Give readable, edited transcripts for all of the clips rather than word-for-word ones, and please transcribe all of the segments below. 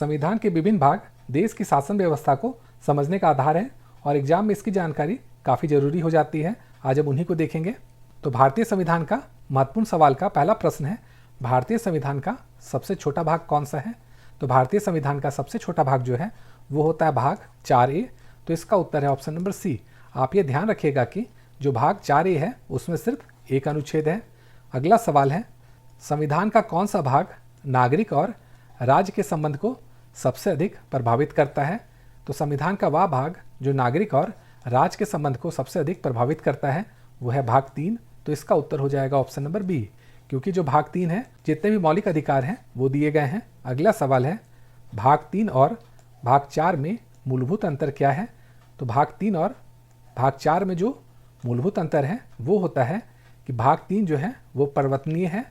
संविधान के विभिन्न भाग देश की शासन व्यवस्था को समझने का आधार है और एग्जाम में इसकी जानकारी काफ़ी ज़रूरी हो जाती है। आज हम उन्हीं को देखेंगे। तो भारतीय संविधान का महत्वपूर्ण सवाल का पहला प्रश्न है, भारतीय संविधान का सबसे छोटा भाग कौन सा है? तो भारतीय संविधान का सबसे छोटा भाग जो है वो होता है भाग 4A। तो इसका उत्तर है ऑप्शन नंबर सी। आप ये ध्यान रखिएगा कि जो भाग 4A है उसमें सिर्फ एक अनुच्छेद है। अगला सवाल है, संविधान का कौन सा भाग नागरिक और राज्य के संबंध को सबसे अधिक प्रभावित करता है? तो संविधान का वह भाग जो नागरिक और राज्य के संबंध को सबसे अधिक प्रभावित करता है वो है भाग 3। तो इसका उत्तर हो जाएगा ऑप्शन नंबर बी, क्योंकि जो भाग 3 है जितने भी मौलिक अधिकार हैं वो दिए गए हैं। अगला सवाल है, भाग 3 और भाग 4 में मूलभूत अंतर क्या है? तो भाग 3 और भाग 4 में जो मूलभूत अंतर है वो होता है कि भाग 3 जो है वो परिवर्तनीय है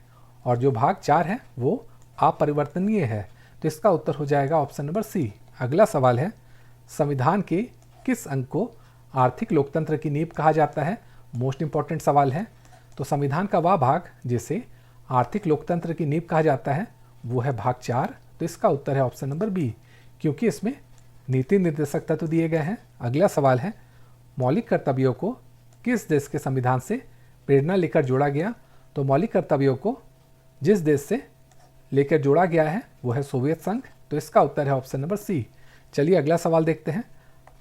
और जो भाग 4 है वो अपरिवर्तनीय है। तो इसका उत्तर हो जाएगा ऑप्शन नंबर सी। अगला सवाल है, संविधान के किस अंग को आर्थिक लोकतंत्र की नींव कहा जाता है? मोस्ट इंपॉर्टेंट सवाल है। तो संविधान का वह भाग जिसे आर्थिक लोकतंत्र की नींव कहा जाता है वो है भाग 4। तो इसका उत्तर है ऑप्शन नंबर बी, क्योंकि इसमें नीति निर्देशक तत्व दिए गए हैं। अगला सवाल है, मौलिक कर्तव्यों को किस देश के संविधान से प्रेरणा लेकर जोड़ा गया? तो मौलिक कर्तव्यों को जिस देश से लेकर जोड़ा गया है वो है सोवियत संघ। तो इसका उत्तर है ऑप्शन नंबर सी। चलिए अगला सवाल देखते हैं।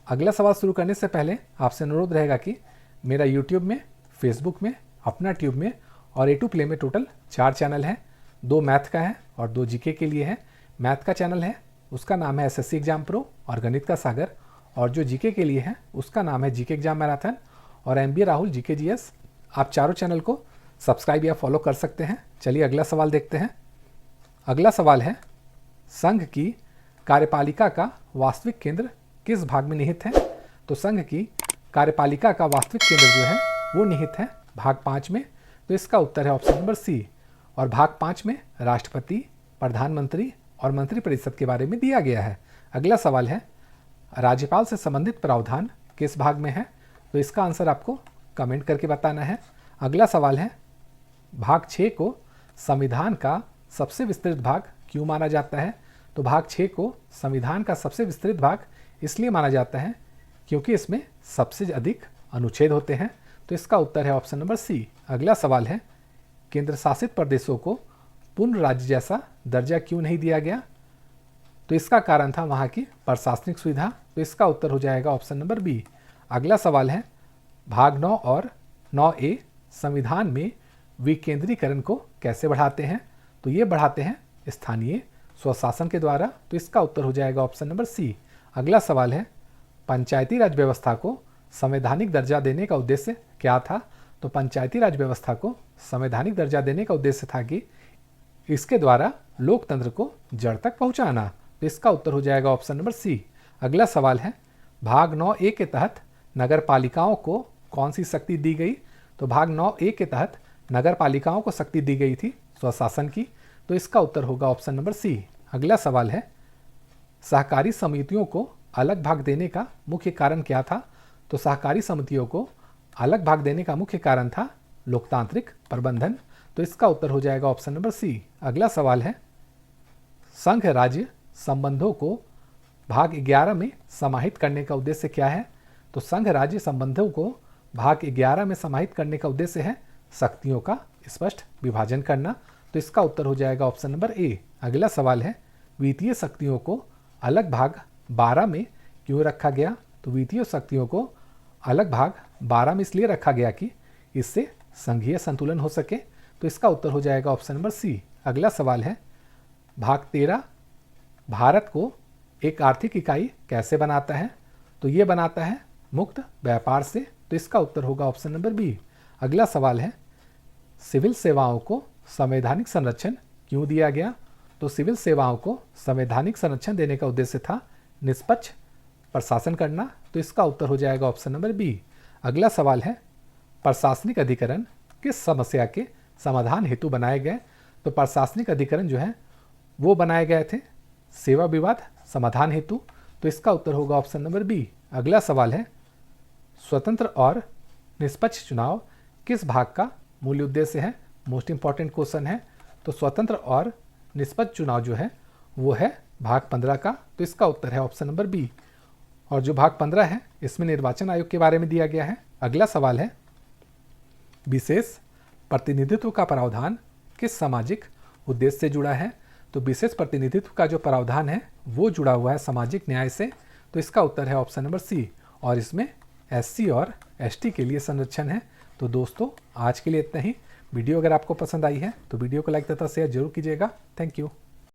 अगला सवाल शुरू करने से पहले आपसे अनुरोध रहेगा कि मेरा यूट्यूब में, फेसबुक में, अपना ट्यूब में और A2 प्ले में टोटल 4 चैनल हैं। 2 मैथ का है और 2 जीके के लिए है। मैथ का चैनल है उसका नाम है SSC एग्जाम प्रो और गणित का सागर, और जो जीके के लिए है उसका नाम है जीके एग्जाम मैराथन और MBA राहुल जीके GS। आप चारों चैनल को सब्सक्राइब या फॉलो कर सकते हैं। चलिए अगला सवाल देखते हैं। अगला सवाल है, संघ की कार्यपालिका का वास्तविक केंद्र किस भाग में निहित है? तो संघ की कार्यपालिका का वास्तविक केंद्र जो है वो निहित है भाग 5 में। तो इसका उत्तर है ऑप्शन नंबर सी। और भाग 5 में राष्ट्रपति, प्रधानमंत्री और मंत्रिपरिषद के बारे में दिया गया है। अगला सवाल है, राज्यपाल से संबंधित प्रावधान किस भाग में है? तो इसका आंसर आपको कमेंट करके बताना है। अगला सवाल है, भाग 6 को संविधान का सबसे विस्तृत भाग क्यों माना जाता है? तो भाग 6 को संविधान का सबसे विस्तृत भाग इसलिए माना जाता है क्योंकि इसमें सबसे अधिक अनुच्छेद होते हैं। तो इसका उत्तर है ऑप्शन नंबर सी। अगला सवाल है, केंद्र शासित प्रदेशों को पूर्ण राज्य जैसा दर्जा क्यों नहीं दिया गया? तो इसका कारण था वहाँ की प्रशासनिक सुविधा। तो इसका उत्तर हो जाएगा ऑप्शन नंबर बी। अगला सवाल है, भाग 9 और 9A संविधान में विकेंद्रीकरण को कैसे बढ़ाते हैं? तो ये बढ़ाते हैं स्थानीय स्वशासन के द्वारा। तो इसका उत्तर हो जाएगा ऑप्शन नंबर सी। अगला सवाल है, पंचायती राज व्यवस्था को संवैधानिक दर्जा देने का उद्देश्य क्या था? तो पंचायती राज व्यवस्था को संवैधानिक दर्जा देने का उद्देश्य था कि इसके द्वारा लोकतंत्र को जड़ तक पहुंचाना। तो इसका उत्तर हो जाएगा ऑप्शन नंबर सी। अगला सवाल है, भाग 9A के तहत नगर पालिकाओं को कौन सी शक्ति दी गई? तो भाग 9A के तहत नगर पालिकाओं को शक्ति दी गई थी स्वशासन की। तो इसका उत्तर होगा ऑप्शन नंबर सी। अगला सवाल है, सहकारी समितियों को अलग भाग देने का मुख्य कारण क्या था? तो सहकारी समितियों को अलग भाग देने का मुख्य कारण था लोकतांत्रिक प्रबंधन। तो इसका उत्तर हो जाएगा ऑप्शन नंबर सी। अगला सवाल है, संघ राज्य संबंधों को भाग 11 में समाहित करने का उद्देश्य क्या है? तो संघ राज्य संबंधों को भाग 11 में समाहित करने का उद्देश्य है शक्तियों का स्पष्ट विभाजन करना। तो इसका उत्तर हो जाएगा ऑप्शन नंबर ए। अगला सवाल है, वित्तीय शक्तियों को अलग भाग 12 में क्यों रखा गया? तो वित्तीय शक्तियों को अलग भाग 12 में इसलिए रखा गया कि इससे संघीय संतुलन हो सके। तो इसका उत्तर हो जाएगा ऑप्शन नंबर सी। अगला सवाल है, भाग 13 भारत को एक आर्थिक इकाई कैसे बनाता है? तो ये बनाता है मुक्त व्यापार से। तो इसका उत्तर होगा ऑप्शन नंबर बी। अगला सवाल है, सिविल सेवाओं को संवैधानिक संरक्षण क्यों दिया गया? तो सिविल सेवाओं को संवैधानिक संरक्षण देने का उद्देश्य था निष्पक्ष प्रशासन करना। तो इसका उत्तर हो जाएगा ऑप्शन नंबर बी। अगला सवाल है, प्रशासनिक अधिकरण किस समस्या के समाधान हेतु बनाए गए? तो प्रशासनिक अधिकरण जो है वो बनाए गए थे सेवा विवाद समाधान हेतु। तो इसका उत्तर होगा ऑप्शन नंबर बी। अगला सवाल है, स्वतंत्र और निष्पक्ष चुनाव किस भाग का मूल उद्देश्य है? मोस्ट इंपॉर्टेंट क्वेश्चन है। तो स्वतंत्र और निष्पक्ष चुनाव जो है वो है भाग 15 का, तो इसका उत्तर है ऑप्शन नंबर बी। और जो भाग 15 है इसमें निर्वाचन आयोग के बारे में दिया गया है। अगला सवाल है, विशेष प्रतिनिधित्व का प्रावधान किस सामाजिक उद्देश्य से जुड़ा है? तो विशेष प्रतिनिधित्व का जो प्रावधान है वो जुड़ा हुआ है सामाजिक न्याय से, तो इसका उत्तर है ऑप्शन नंबर सी। और इसमें एससी और एसटी के लिए संरक्षण है। तो दोस्तों आज के लिए इतना ही। वीडियो अगर आपको पसंद आई है तो वीडियो को लाइक तथा शेयर जरूर कीजिएगा। Thank you.